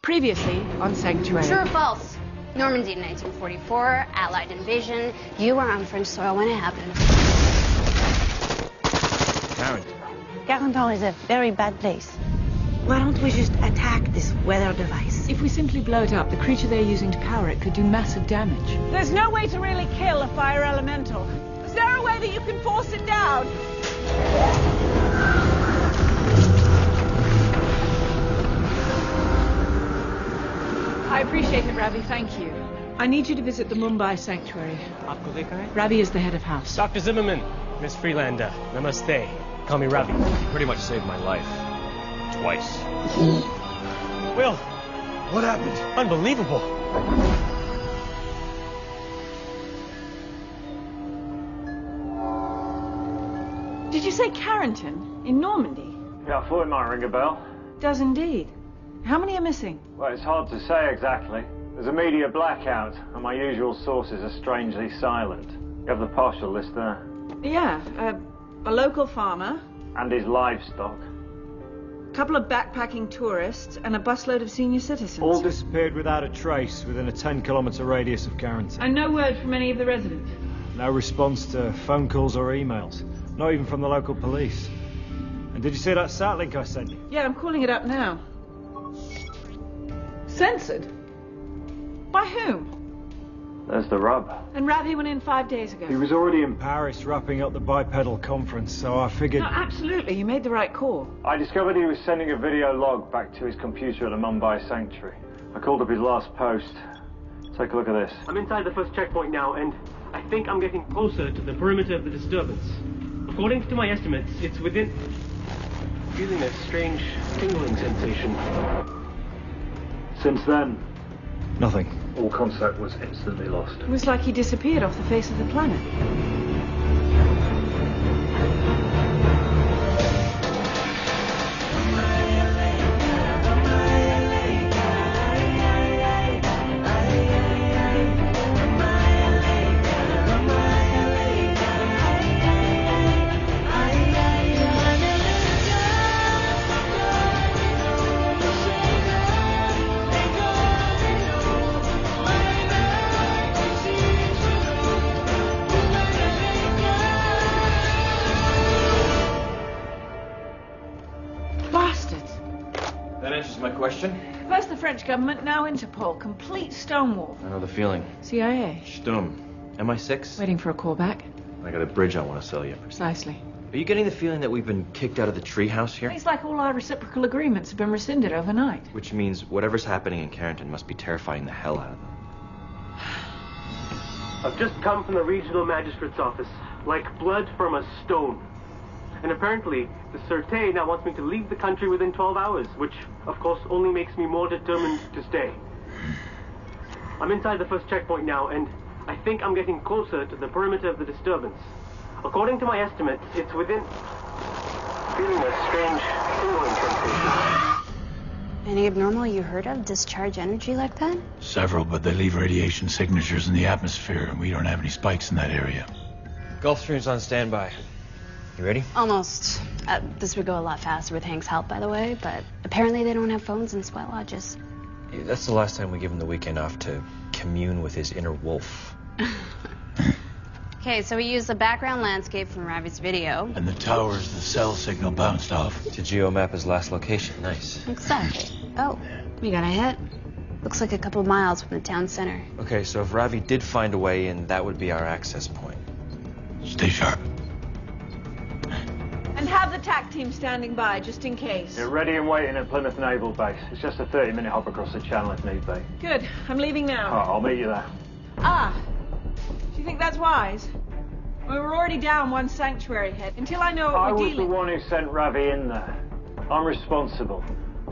Previously on Sanctuary. True or false? Normandy, 1944, Allied invasion. You were on French soil when it happened. Carentan is a very bad place. Why don't we just attack this weather device? If we simply blow it up, the creature they're using to power it could do massive damage. There's no way to really kill a fire elemental. Is there a way that you can force it down? I appreciate it, Ravi. Thank you. I need you to visit the Mumbai Sanctuary. Ravi is the head of house. Dr. Zimmerman, Miss Freelander, namaste. Call me Ravi. You pretty much saved my life. Twice. Will, What happened? unbelievable. Did you say Carrington in Normandy? Yeah, I thought it might ring a bell. Does indeed. How many are missing? Well, it's hard to say exactly. There's a media blackout, and my usual sources are strangely silent. You have the partial list there. Yeah, a local farmer, And his livestock. a couple of backpacking tourists, and a busload of senior citizens. All disappeared without a trace within a 10-kilometre radius of Carrington. And no word from any of the residents. No response to phone calls or emails. Not even from the local police. And did you see that sat link I sent you? Yeah, I'm calling it up now. Censored? By whom? There's the rub. And Ravi went in 5 days ago. He was already in Paris wrapping up the bipedal conference, so I figured... No, absolutely, you made the right call. I discovered he was sending a video log back to his computer at the Mumbai Sanctuary. I called up his last post. Take a look at this. I'm inside the first checkpoint now, and I think I'm getting closer to the perimeter of the disturbance. According to my estimates, it's within... feeling a strange tingling sensation. Since then, Nothing. all contact was instantly lost. It was like he disappeared off the face of the planet. Bastards. That answers my question. First the French government, now Interpol. Complete stonewall. I know the feeling. CIA. Stum. MI6? Waiting for a call back. I got a bridge I want to sell you. Precisely. Are you getting the feeling that we've been kicked out of the treehouse here? It's like all our reciprocal agreements have been rescinded overnight. Which means whatever's happening in Carrington must be terrifying the hell out of them. I've just come from the regional magistrate's office, like blood from a stone. And apparently, the Sûreté now wants me to leave the country within 12 hours, which, of course, only makes me more determined to stay. I'm inside the first checkpoint now, and I think I'm getting closer to the perimeter of the disturbance. According to my estimates, it's within... feeling a strange tingling sensation. Any abnormal you heard of discharge energy like that? Several, but they leave radiation signatures in the atmosphere, and we don't have any spikes in that area. Gulfstream's on standby. You ready? Almost. This would go a lot faster with Hank's help, by the way, but apparently they don't have phones in sweat lodges. Yeah, that's the last time we give him the weekend off to commune with his inner wolf. Okay, so we used the background landscape from Ravi's video. And the towers the cell signal bounced off. To geomap his last location. Nice. Exactly. Oh, we got a hit. Looks like a couple of miles from the town center. Okay, so if Ravi did find a way in, that would be our access point. Stay sharp. And have the TAC team standing by, just in case. You're ready and waiting at Plymouth Naval Base. It's just a 30-minute hop across the channel if need be. Good. I'm leaving now. Oh, I'll meet you there. Ah. Do you think that's wise? We were already down one sanctuary head. Until I know I what we're was the dealing with. one who sent Ravi in there. I'm responsible.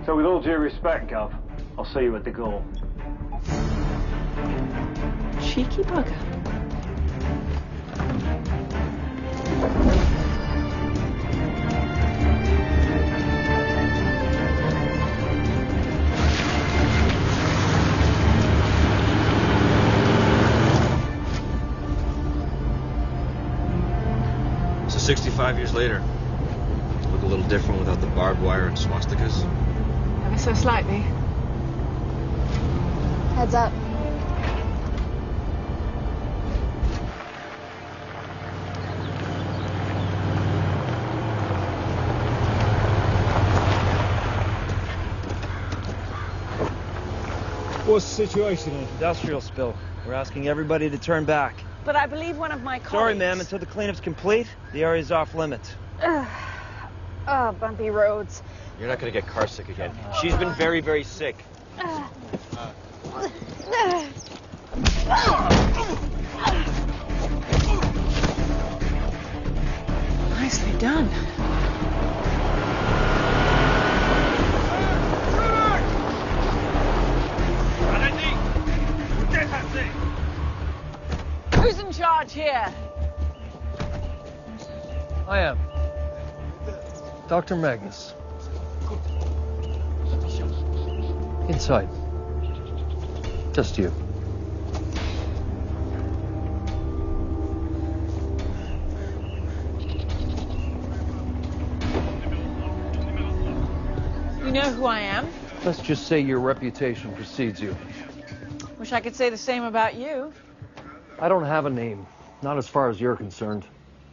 So with all due respect, Gov, I'll see you at the goal. Cheeky bugger. So 65 years later, look a little different without the barbed wire and swastikas. Ever so slightly. Heads up. What's the situation here? Industrial spill. We're asking everybody to turn back. But I believe one of my colleagues... Sorry, ma'am. Until the cleanup's complete, the area's off limits. Bumpy roads. You're not gonna get car sick again. She's been very, very sick. Nicely done. Who's in charge here? I am. Dr. Magnus. Inside. Just you. You know who I am? Let's just say your reputation precedes you. Wish I could say the same about you. I don't have a name. Not as far as you're concerned.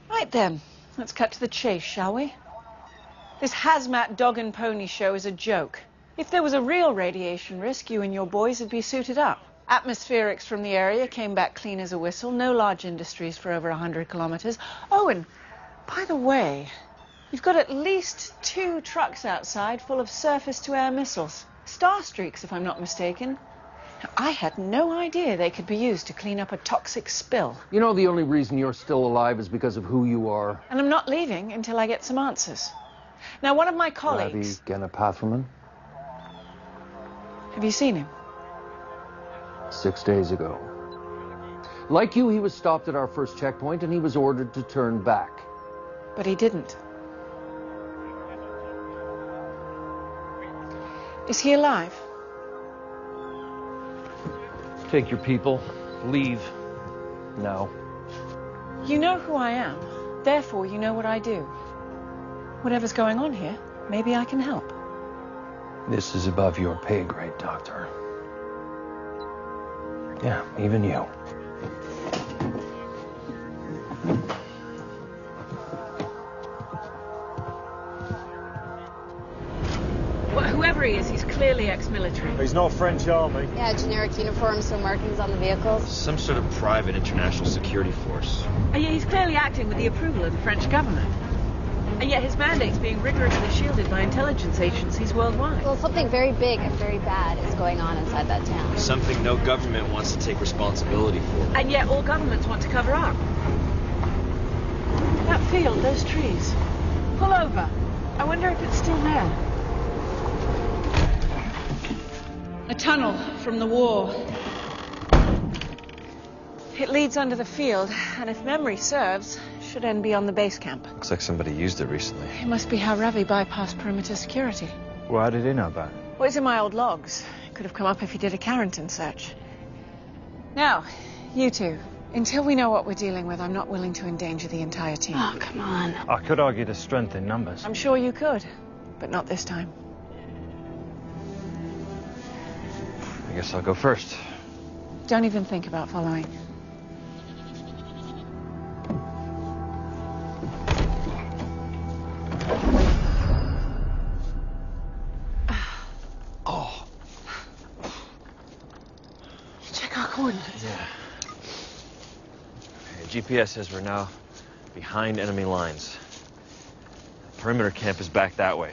Right then, let's cut to the chase, shall we? This hazmat dog and pony show is a joke. If there was a real radiation risk, you and your boys would be suited up. Atmospherics from the area came back clean as a whistle. No large industries for over 100 kilometers. Oh, and by the way, you've got at least 2 trucks outside full of surface-to-air missiles. Starstreaks, if I'm not mistaken. Now, I had no idea they could be used to clean up a toxic spill. You know the only reason you're still alive is because of who you are. And I'm not leaving until I get some answers. Now, one of my colleagues... Ravi Ganapathaman? Have you seen him? 6 days ago. Like you, he was stopped at our first checkpoint and he was ordered to turn back. But he didn't. Is he alive? Take your people. Leave. Now. You know who I am. Therefore, you know what I do. Whatever's going on here, maybe I can help. This is above your pay grade, Doctor. Yeah, even you. Well, whoever he is, he's clearly ex-military. He's not French army. Yeah, generic uniforms, no markings on the vehicles. Some sort of private international security force. And yet he's clearly acting with the approval of the French government. And yet his mandate's being rigorously shielded by intelligence agencies worldwide. Well, something very big and very bad is going on inside that town. Something no government wants to take responsibility for. And yet all governments want to cover up. That field, those trees. Pull over. I wonder if it's still there. A tunnel from the war. It leads under the field, and if memory serves, should end beyond the base camp. Looks like somebody used it recently. It must be how Ravi bypassed perimeter security. Well, how did he know about it? Well, it's in my old logs. Could have come up if he did a Carrington search. Now, you two. Until we know what we're dealing with, I'm not willing to endanger the entire team. Oh, come on. I could argue the strength in numbers. I'm sure you could, but not this time. I guess I'll go first. Don't even think about following. Oh. Check our coordinates. Yeah. Okay, GPS says we're now behind enemy lines. Perimeter camp is back that way.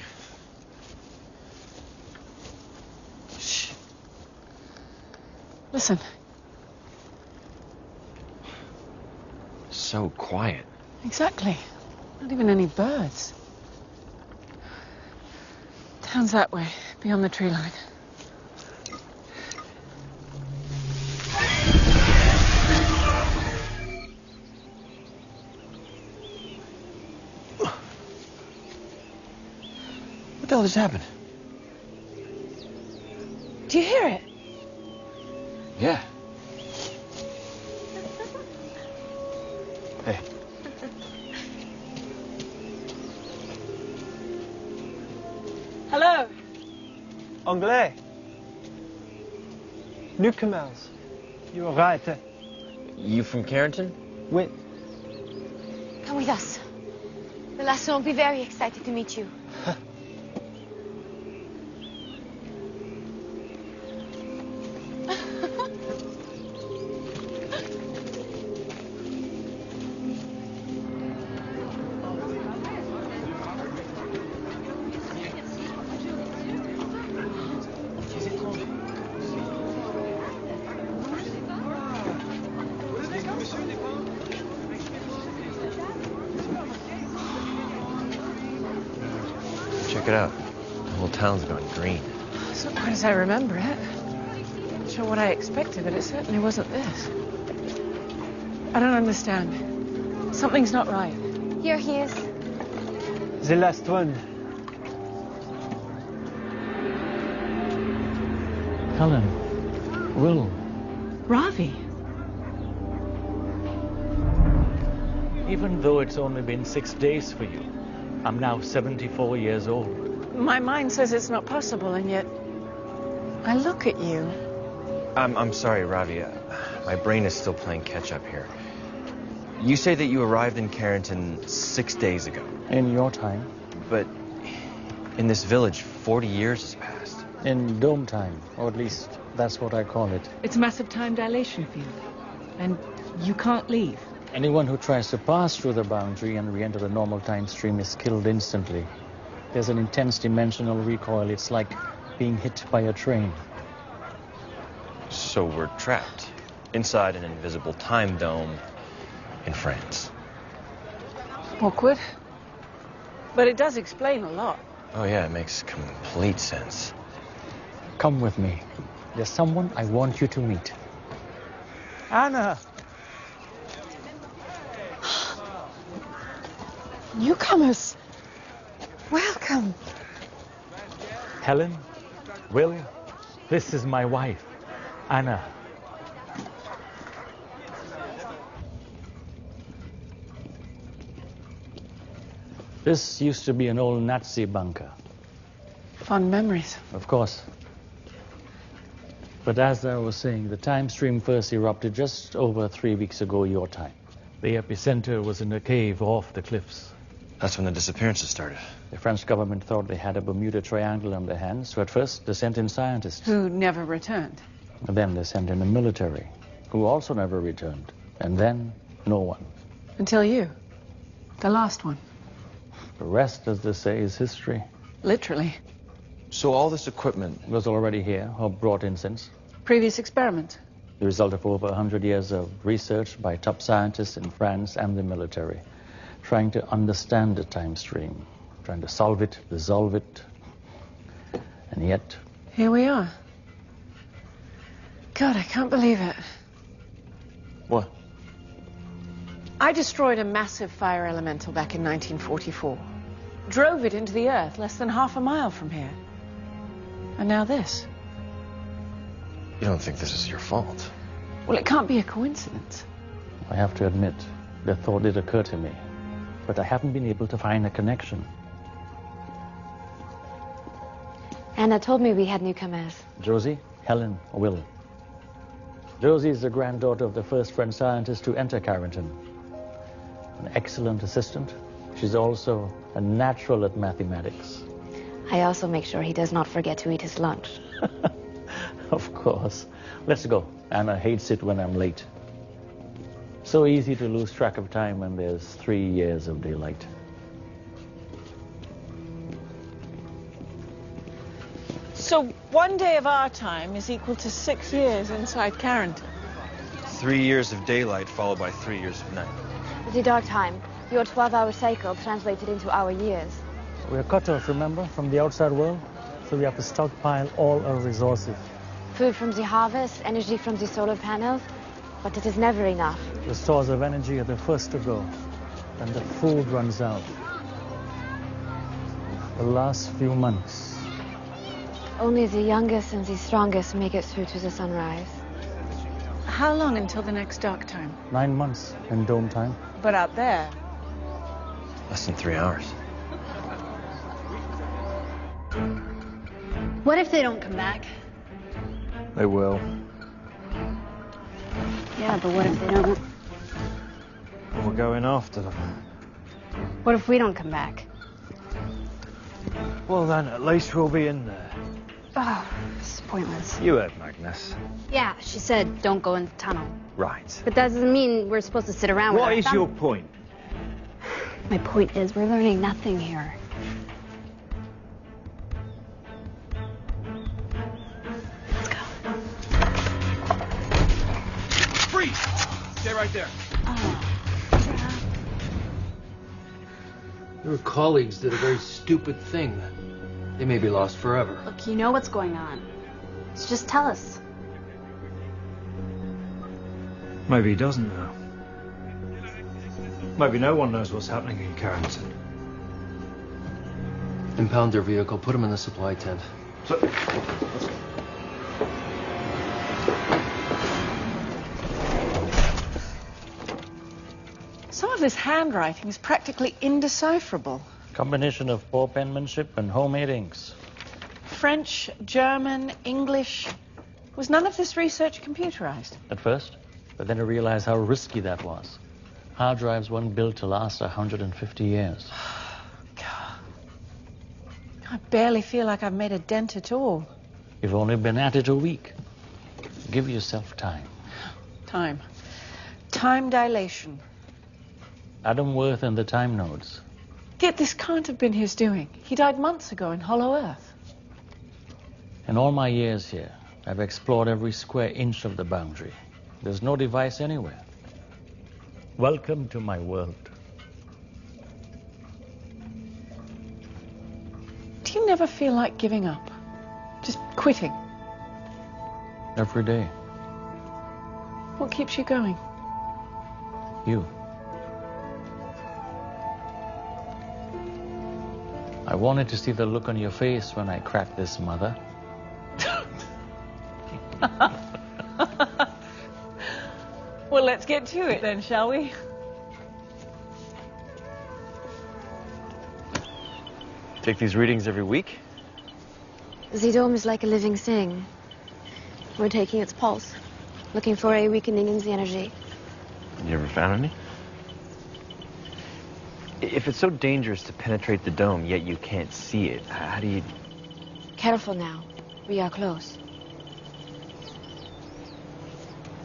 Shh. Listen. So quiet. Exactly. Not even any birds. Town's that way, beyond the tree line. What the hell just happened? Do you hear it? Yeah. Hey. Hello. Anglais. Newcomers. You're right. You from Carrington? Oui. Come with us. The Lasson will be very excited to meet you. Check it out. The whole town's gone green. It's not quite as I remember it. Not sure what I expected, but it certainly wasn't this. I don't understand. Something's not right. Here he is. The last one. Helen. Will. Ravi. Even though it's only been 6 days for you, I'm now 74 years old. My mind says it's not possible, and yet I look at you. I'm sorry, Ravi. My brain is still playing catch-up here. You say that you arrived in Carrington 6 days ago. In your time? But in this village, 40 years has passed. In dome time, or at least that's what I call it. It's a massive time dilation field, and you can't leave. Anyone who tries to pass through the boundary and re-enter the normal time stream is killed instantly. There's an intense dimensional recoil. It's like being hit by a train. So we're trapped inside an invisible time dome in France. Awkward. But it does explain a lot. Oh yeah, it makes complete sense. Come with me. There's someone I want you to meet. Anna! Newcomers. Welcome. Helen, Will, this is my wife, Anna. This used to be an old Nazi bunker. Fond memories. Of course. But as I was saying, the time stream first erupted just over 3 weeks ago your time. The epicenter was in a cave off the cliffs. That's when the disappearances started. The French government thought they had a Bermuda Triangle on their hands, so at first they sent in scientists. Who never returned. And then they sent in the military, who also never returned. And then, no one. Until you. The last one. The rest, as they say, is history. Literally. So all this equipment was already here, or brought in since. Previous experiments. The result of over 100 years of research by top scientists in France and the military, trying to understand the time stream, trying to solve it, resolve it. And yet... Here we are. God, I can't believe it. What? I destroyed a massive fire elemental back in 1944. Drove it into the earth less than half a mile from here. And now this. You don't think this is your fault? Well, it can't be a coincidence. I have to admit, the thought did occur to me. But I haven't been able to find a connection. Anna told me we had newcomers. Josie, Helen, Will. Josie is the granddaughter of the first French scientist to enter Carrington. An excellent assistant. She's also a natural at mathematics. I also make sure he does not forget to eat his lunch. Of course. Let's go. Anna hates it when I'm late. So easy to lose track of time when there's 3 years of daylight. So 1 day of our time is equal to 6 years inside Carrington. 3 years of daylight followed by 3 years of night. The dark time, your 12-hour cycle translated into our years. We're cut off, remember, from the outside world, so we have to stockpile all our resources. Food from the harvest, energy from the solar panels, but it is never enough. The stores of energy are the first to go, and the food runs out. The last few months. Only the youngest and the strongest make it through to the sunrise. How long until the next dark time? 9 months in dome time. But out there? Less than 3 hours. What if they don't come back? They will. Yeah, but what if they don't? We're going after them. What if we don't come back? Well, then at least we'll be in there. Oh, this is pointless. You heard Magnus. Yeah, she said don't go in the tunnel. Right. But that doesn't mean we're supposed to sit around with our What is thumb. your point? My point is we're learning nothing here. Let's go. Freeze! Stay right there. Your colleagues did a very stupid thing. They may be lost forever. Look, you know what's going on. So just tell us. Maybe he doesn't know. Maybe no one knows what's happening in Carrington. Impound their vehicle, put them in the supply tent. Some of this handwriting is practically indecipherable. Combination of poor penmanship and homemade inks. French, German, English. Was none of this research computerized? At first, but then I realized how risky that was. Hard drives weren't built to last 150 years. God. I barely feel like I've made a dent at all. You've only been at it a week. Give yourself time. Time. Time dilation. Adam Worth and the Time Nodes. Yet this can't have been his doing. He died months ago in Hollow Earth. In all my years here, I've explored every square inch of the boundary. There's no device anywhere. Welcome to my world. Do you never feel like giving up? Just quitting? Every day. What keeps you going? You. I wanted to see the look on your face when I cracked this, Mother. Well, let's get to it then, shall we? Take these readings every week? The dome is like a living thing. We're taking its pulse, looking for a weakening in the energy. You ever found any? If it's so dangerous to penetrate the dome, yet you can't see it, how do you... Careful now. We are close.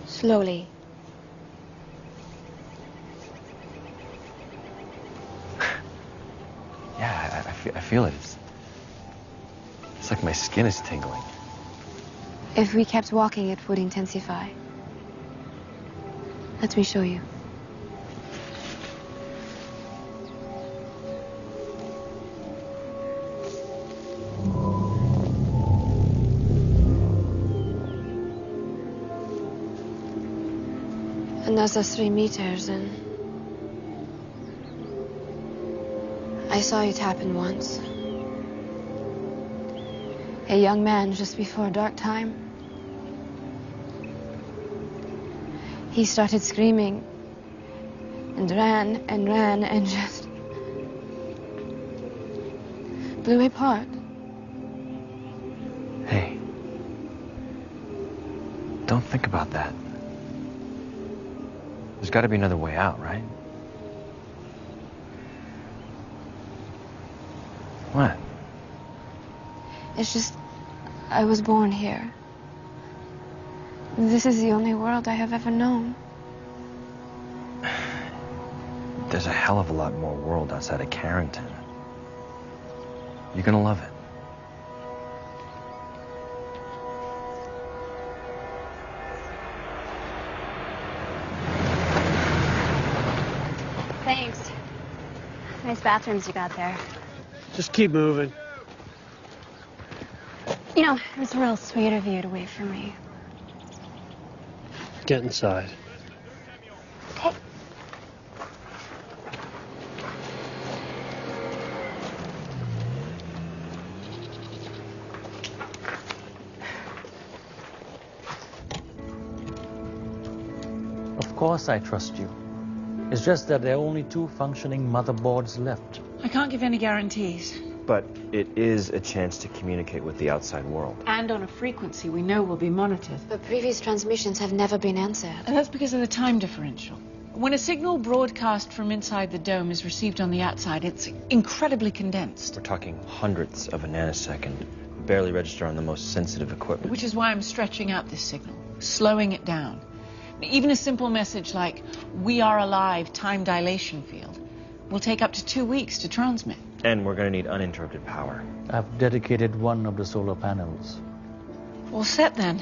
Slowly. Yeah, I feel it. It's like my skin is tingling. If we kept walking, it would intensify. Let me show you. Another 3 meters, and I saw it happen once. A young man just before dark time. He started screaming and ran and just blew apart. Hey, don't think about that. There's got to be another way out, right? What? It's just, I was born here. This is the only world I have ever known. There's a hell of a lot more world outside of Carrington. You're gonna love it. Thanks. Nice bathrooms you got there. Just keep moving. You know, it was real sweet of you to wait for me. Get inside. Okay. Of course I trust you. It's just that there are only 2 functioning motherboards left. I can't give any guarantees. But it is a chance to communicate with the outside world. And on a frequency we know will be monitored. But previous transmissions have never been answered. And that's because of the time differential. When a signal broadcast from inside the dome is received on the outside, it's incredibly condensed. We're talking hundredths of a nanosecond. Barely register on the most sensitive equipment. Which is why I'm stretching out this signal, slowing it down. Even a simple message like, "We are alive, time dilation field," will take up to 2 weeks to transmit. And we're going to need uninterrupted power. I've dedicated one of the solar panels. All set then.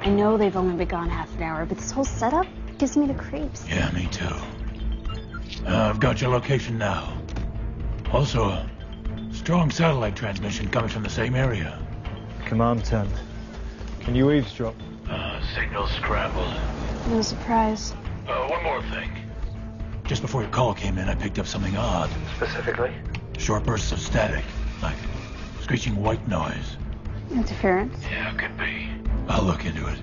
I know they've only been gone half an hour, but this whole setup gives me the creeps. Yeah, me too. I've got your location now. Also, a strong satellite transmission coming from the same area. Command 10. Can you eavesdrop? Signal scrambled. No surprise. One more thing. Just before your call came in, I picked up something odd. Specifically? Short bursts of static, like screeching white noise. Interference? Yeah, could be. I'll look into it.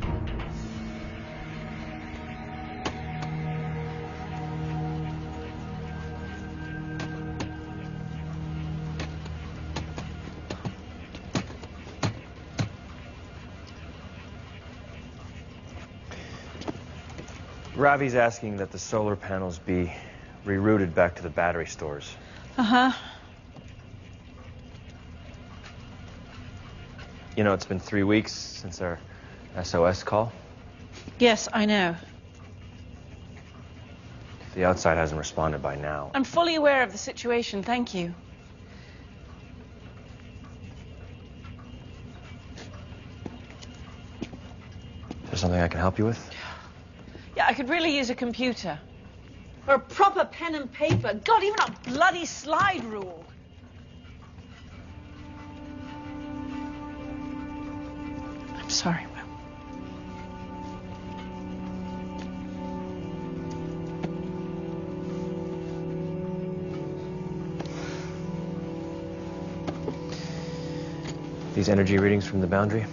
Ravi's asking that the solar panels be rerouted back to the battery stores. Uh-huh. You know, it's been 3 weeks since our SOS call. Yes, I know. If the outside hasn't responded by now. I'm fully aware of the situation, thank you. Is there something I can help you with? Yeah, I could really use a computer. Or a proper pen and paper. God, even a bloody slide rule. I'm sorry, Will. These energy readings from the boundary?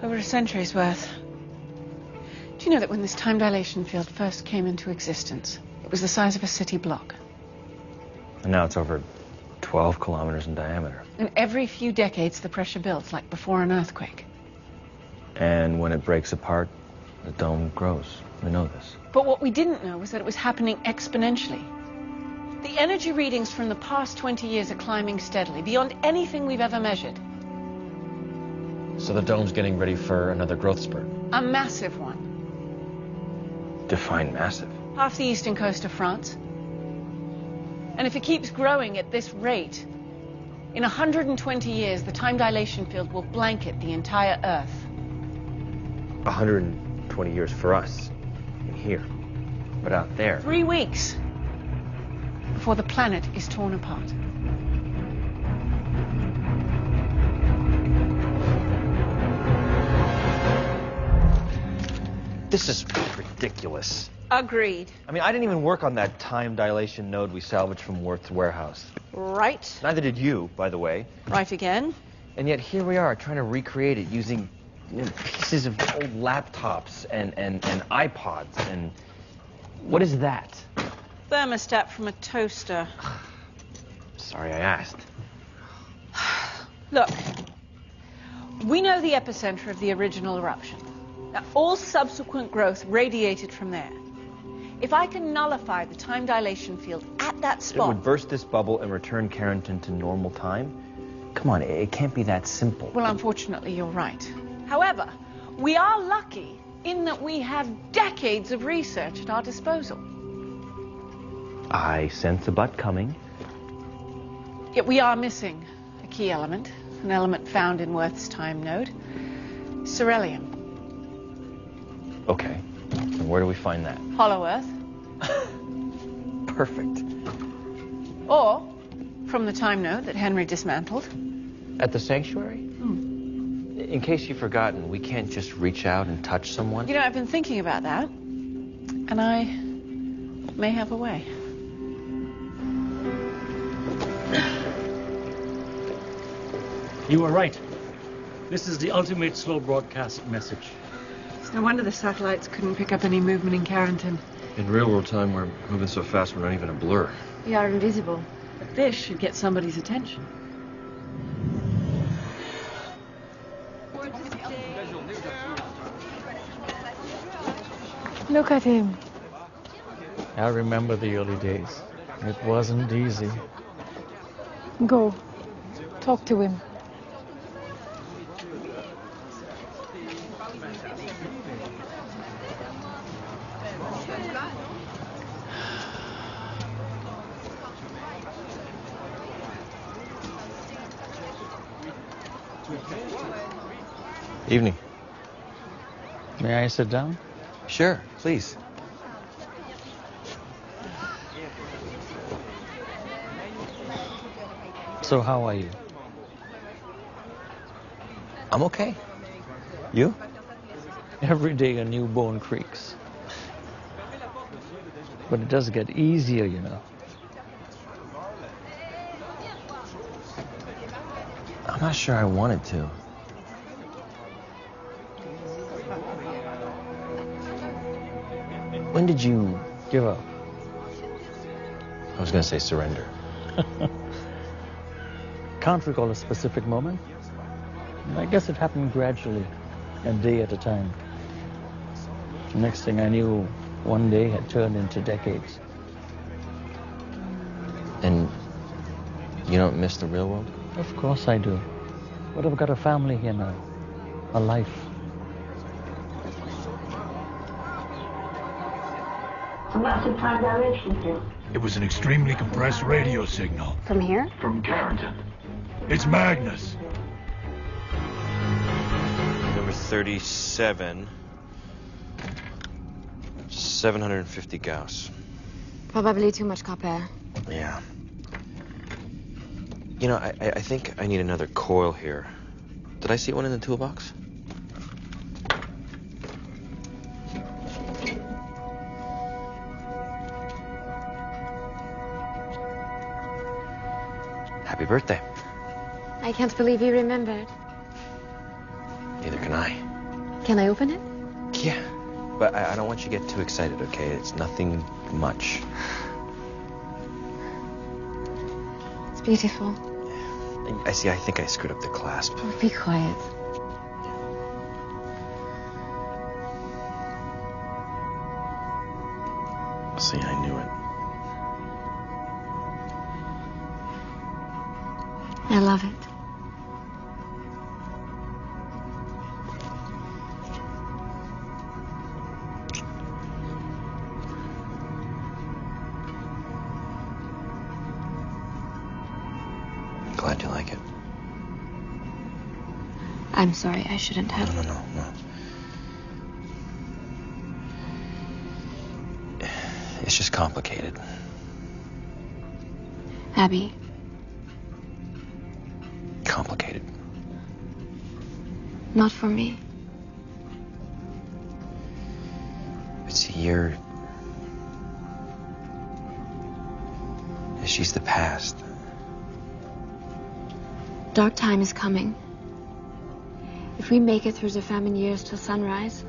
Over a century's worth. Do you know that when this time dilation field first came into existence, it was the size of a city block? And now it's over 12 kilometers in diameter. And every few decades, the pressure builds, like before an earthquake. And when it breaks apart, the dome grows. We know this. But what we didn't know was that it was happening exponentially. The energy readings from the past 20 years are climbing steadily, beyond anything we've ever measured. So the dome's getting ready for another growth spurt. A massive one. Define massive. Half the eastern coast of France. And if it keeps growing at this rate, in 120 years, the time dilation field will blanket the entire Earth. 120 years for us, in here. But out there... 3 weeks before the planet is torn apart. This is ridiculous. Agreed. I mean, I didn't even work on that time dilation node we salvaged from Worth's warehouse. Right. Neither did you, by the way. Right again. And yet here we are trying to recreate it using pieces of old laptops and iPods and... What is that? Thermostat from a toaster. Sorry I asked. Look, we know the epicenter of the original eruption. Now, all subsequent growth radiated from there. If I can nullify the time dilation field at that spot... It would burst this bubble and return Carrington to normal time? Come on, it can't be that simple. Well, unfortunately, you're right. However, we are lucky in that we have decades of research at our disposal. I sense a but coming. Yet we are missing a key element, an element found in Worth's time node. Beryllium. Okay. And where do we find that? Hollow Earth. Perfect. Or from the time node that Henry dismantled. At the sanctuary? In case you've forgotten, we can't just reach out and touch someone. You know, I've been thinking about that. And I may have a way. You were right. This is the ultimate slow broadcast message. It's no wonder the satellites couldn't pick up any movement in Carrington. In real-world time, we're moving so fast we're not even a blur. We are invisible. But this should get somebody's attention. Look at him. I remember the early days. It wasn't easy. Go. Talk to him. Evening. May I sit down? Sure, please. So how are you? I'm okay. You? Every day a new bone creaks. But it does get easier, you know. I'm not sure I wanted to. When did you give up? I was going to say surrender. Can't recall a specific moment. I guess it happened gradually, a day at a time. Next thing I knew, one day had turned into decades. And you don't miss the real world? Of course I do. But I've got a family here now, a life. It was an extremely compressed radio signal. From here? From Carrington. It's Magnus. Number 37. 750 Gauss. Probably too much copper. Yeah. You know, I think I need another coil here. Did I see one in the toolbox? Happy birthday. I can't believe you remembered. Neither can I. Can I open it? Yeah. But I don't want you to get too excited, okay? It's nothing much. It's beautiful. I see, I think I screwed up the clasp. Oh, be quiet. See, I knew it. I love it. Glad you like it. I'm sorry, I shouldn't have. No. It's just complicated. Abby. Complicated. Not for me. But see, she's the past. Dark time is coming. If we make it through the famine years till sunrise,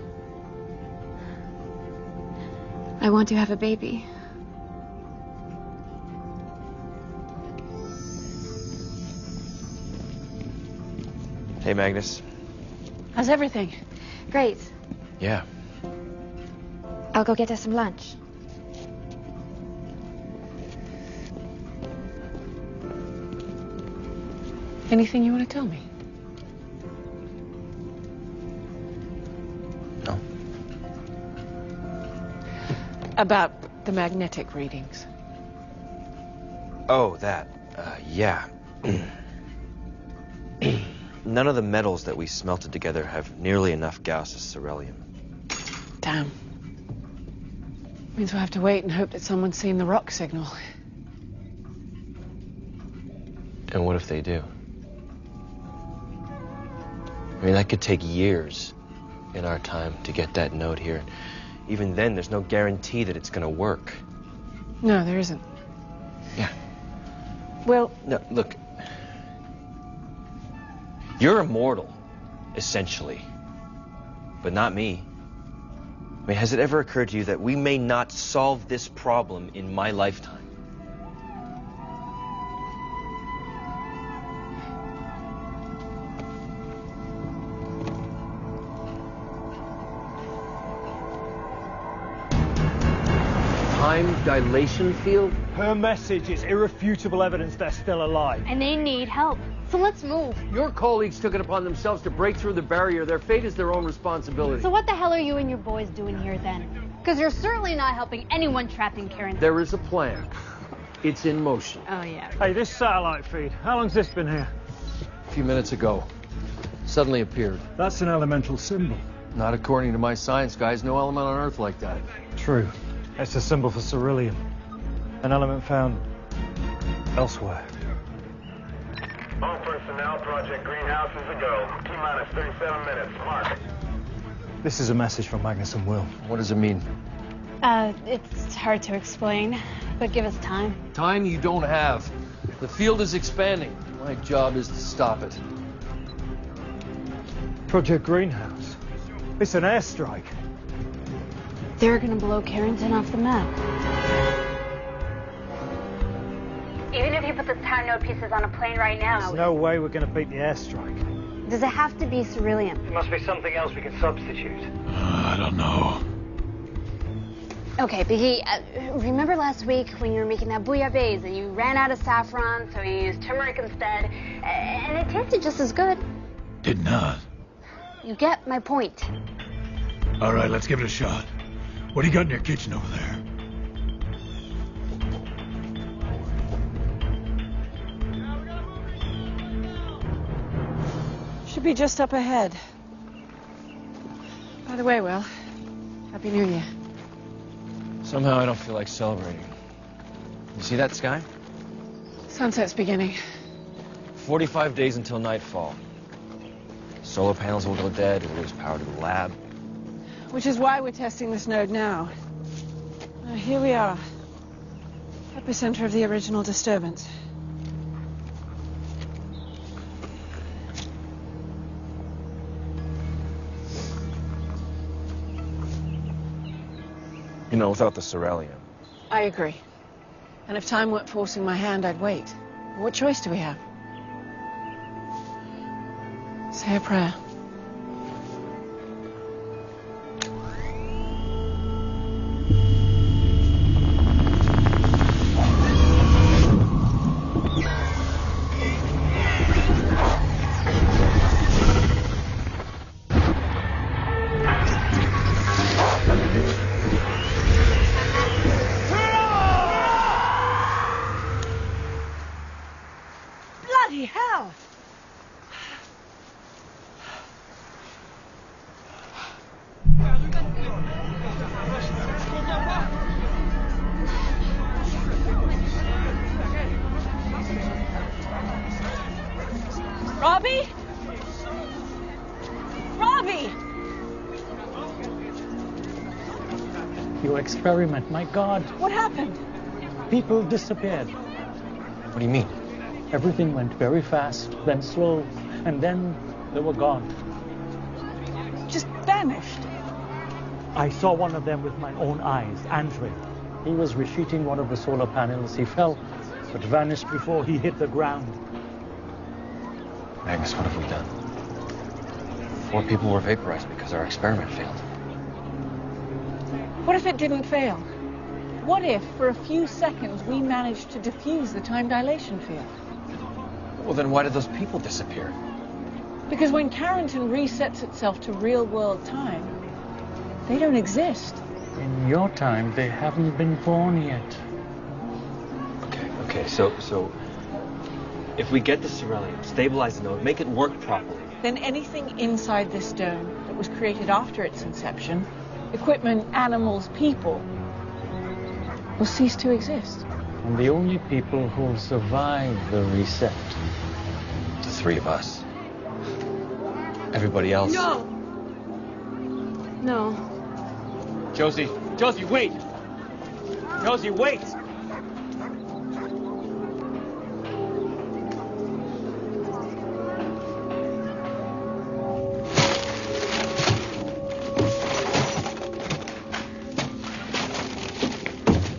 I want to have a baby. Hey, Magnus. How's everything? Great. Yeah. I'll go get us some lunch. Anything you want to tell me? No. About the magnetic readings. Oh, that. Yeah. None of the metals that we smelted together have nearly enough Gauss as beryllium. Damn. Means we'll have to wait and hope that someone's seen the rock signal. And what if they do? I mean, that could take years in our time to get that node here. Even then, there's no guarantee that it's going to work. No, there isn't. Yeah. Well... No, look. You're immortal, essentially. But not me. I mean, has it ever occurred to you that we may not solve this problem in my lifetime? time dilation field? Her message is irrefutable evidence they're still alive. And they need help. So let's move. Your colleagues took it upon themselves to break through the barrier. Their fate is their own responsibility. So what the hell are you and your boys doing here then? Because you're certainly not helping anyone trapped in Karen. There is a plan. It's in motion. Oh, yeah. Hey, this satellite feed, how long's this been here? A few minutes ago. Suddenly appeared. That's an elemental symbol. Not according to my science guys. No element on Earth like that. True. It's a symbol for cerulean. An element found elsewhere. All personnel, Project Greenhouse is a go. T-minus 37 minutes. Mark. This is a message from Magnus and Will. What does it mean? It's hard to explain, but give us time. Time you don't have. The field is expanding. My job is to stop it. Project Greenhouse. It's an airstrike. They're gonna blow Carrington off the map. Even if you put the time node pieces on a plane right now... There's no way we're gonna beat the airstrike. Does it have to be cerulean? It must be something else we can substitute. I don't know. Okay, Biggie, remember last week when you were making that bouillabaisse and you ran out of saffron, so you used turmeric instead, and it tasted just as good? Did not. You get my point. All right, let's give it a shot. What do you got in your kitchen over there? Should be just up ahead. By the way, Will, Happy New Year. Somehow I don't feel like celebrating. You see that sky? Sunset's beginning. 45 days until nightfall. Solar panels will go dead, we'll lose power to the lab. Which is why we're testing this node now. Here we are. Epicenter of the original disturbance. You know, without the cerulean. I agree. And if time weren't forcing my hand, I'd wait. What choice do we have? Say a prayer. Bloody hell! Robbie? Robbie! Your experiment, my God. What happened? People disappeared. What do you mean? Everything went very fast, then slow, and then they were gone. Just vanished. I saw one of them with my own eyes, Andre. He was resheeting one of the solar panels. He fell, but vanished before he hit the ground. Magnus, what have we done? 4 people were vaporized because our experiment failed. What if it didn't fail? What if, for a few seconds, we managed to diffuse the time dilation field? Well, then why did those people disappear? Because when Carrington resets itself to real-world time, they don't exist. In your time, they haven't been born yet. Okay, so if we get the cerulean, stabilize the node, make it work properly. Then anything inside this dome that was created after its inception, equipment, animals, people, will cease to exist. And the only people who'll survive the reset. The 3 of us. Everybody else. No! No. Josie, wait! Josie, wait!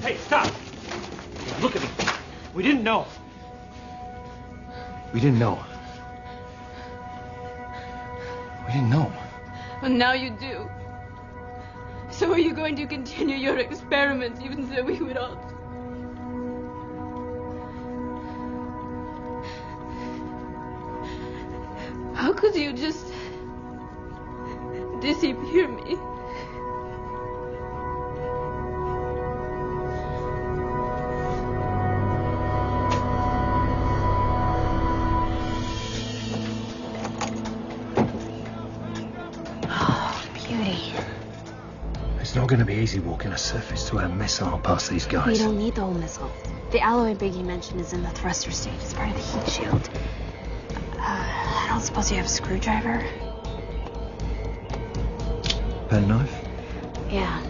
Hey, stop! Look at me. We didn't know. We didn't know. We didn't know. Well, now you do. So are you going to continue your experiments even though we would all... How could you just disappear me? It's not going to be easy walking a surface to a missile past these guys. We don't need the whole missile. The alloy Biggie mentioned is in the thruster stage. It's part of the heat shield. I don't suppose you have a screwdriver? Penknife? Yeah.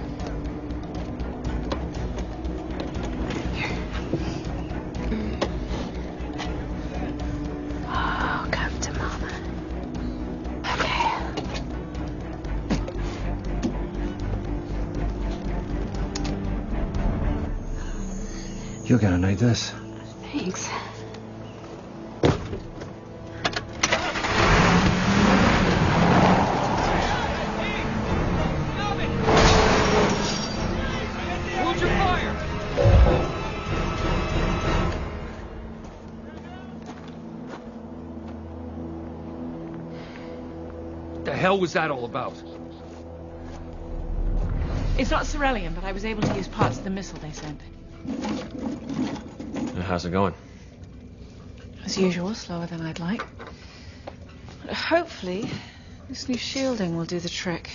Oh, come to Mama. Okay. You're going to need this. Thanks. What the hell was that all about? It's not cerulean, but I was able to use parts of the missile they sent. How's it going? As usual, slower than I'd like. But hopefully, this new shielding will do the trick.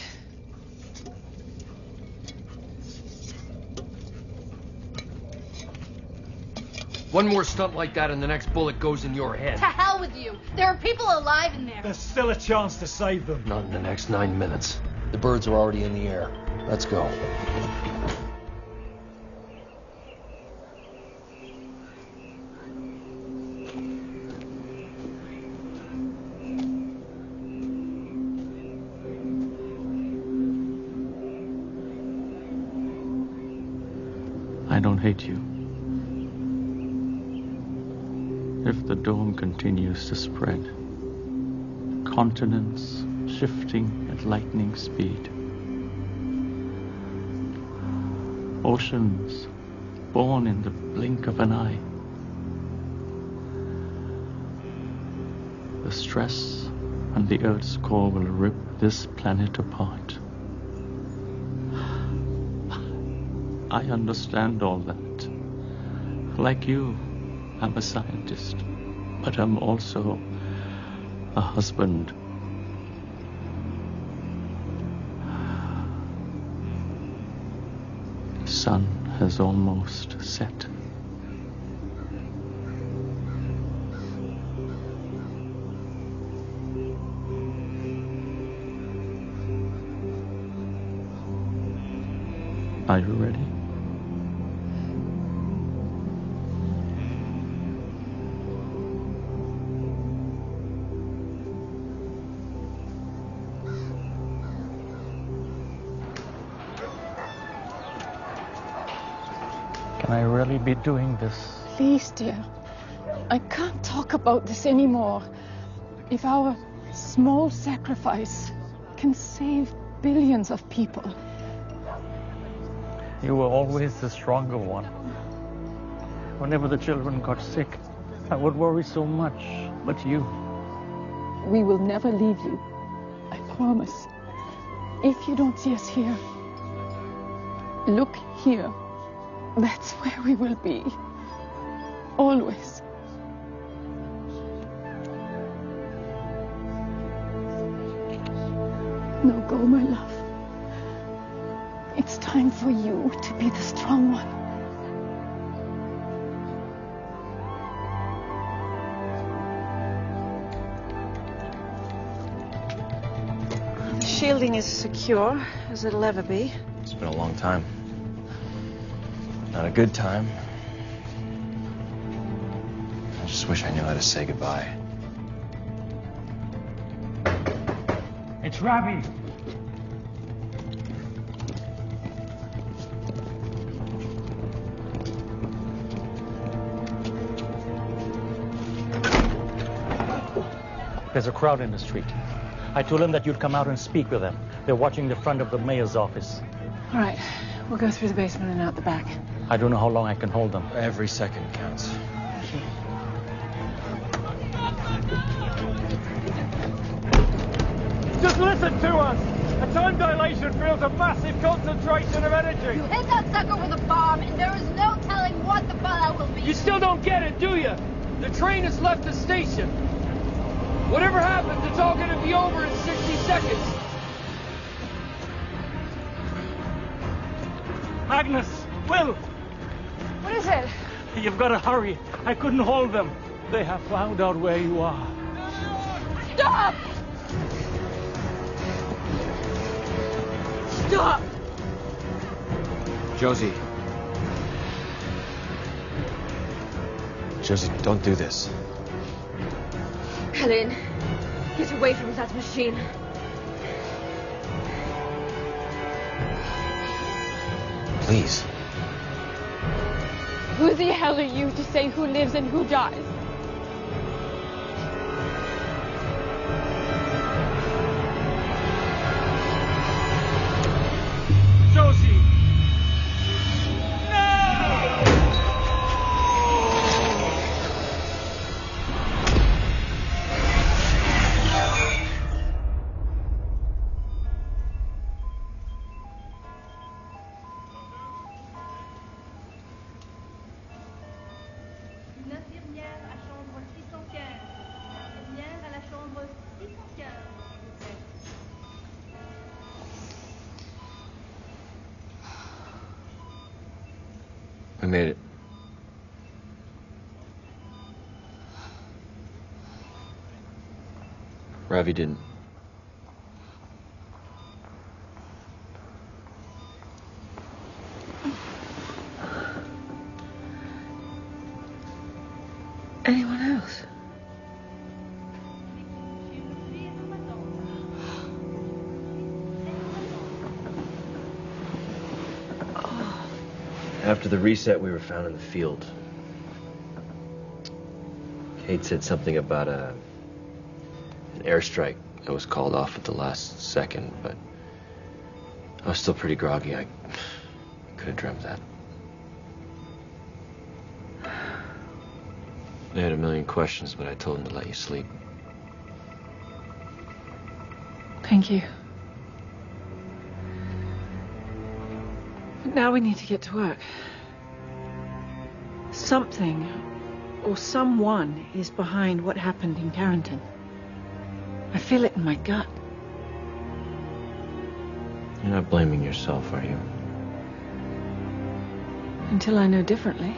One more stunt like that and the next bullet goes in your head. To hell with you. There are people alive in there. There's still a chance to save them. Not in the next 9 minutes. The birds are already in the air. Let's go. I don't hate you. If the dome continues to spread, continents shifting at lightning speed, oceans born in the blink of an eye, the stress on the Earth's core will rip this planet apart. I understand all that. Like you, I'm a scientist, but I'm also a husband. The sun has almost set. Are you ready? Can I really be doing this? Please, dear. I can't talk about this anymore. If our small sacrifice can save billions of people. You were always the stronger one. Whenever the children got sick, I would worry so much. But you... We will never leave you. I promise. If you don't see us here, look here. That's where we will be. Always. Now go, my love. It's time for you to be the strong one. The shielding is secure, as it'll ever be. It's been a long time. Not a good time. I just wish I knew how to say goodbye. It's Ravi. There's a crowd in the street. I told them that you'd come out and speak with them. They're watching the front of the mayor's office. All right, we'll go through the basement and out the back. I don't know how long I can hold them. Every second counts. Just listen to us! A time dilation feels a massive concentration of energy! You hit that sucker with a bomb, and there is no telling what the fallout will be. You still don't get it, do you? The train has left the station. Whatever happens, it's all gonna be over in 60 seconds. Agnes! Will! What is it? You've got to hurry. I couldn't hold them. They have found out where you are. Stop! Stop! Josie. Josie, don't do this. Helen, get away from that machine. Please. Who the hell are you to say who lives and who dies? Josie! Une infirmière à chambre 615. Infirmière à la chambre 615, s'il vous plaît. We made it. Ravi didn't. Anyone else? After the reset, we were found in the field. Kate said something about an airstrike that was called off at the last second, but I was still pretty groggy. I could have dreamt that. They had a million questions, but I told them to let you sleep. Thank you. But now we need to get to work. Something or someone is behind what happened in Carrington. I feel it in my gut. You're not blaming yourself, are you? Until I know differently.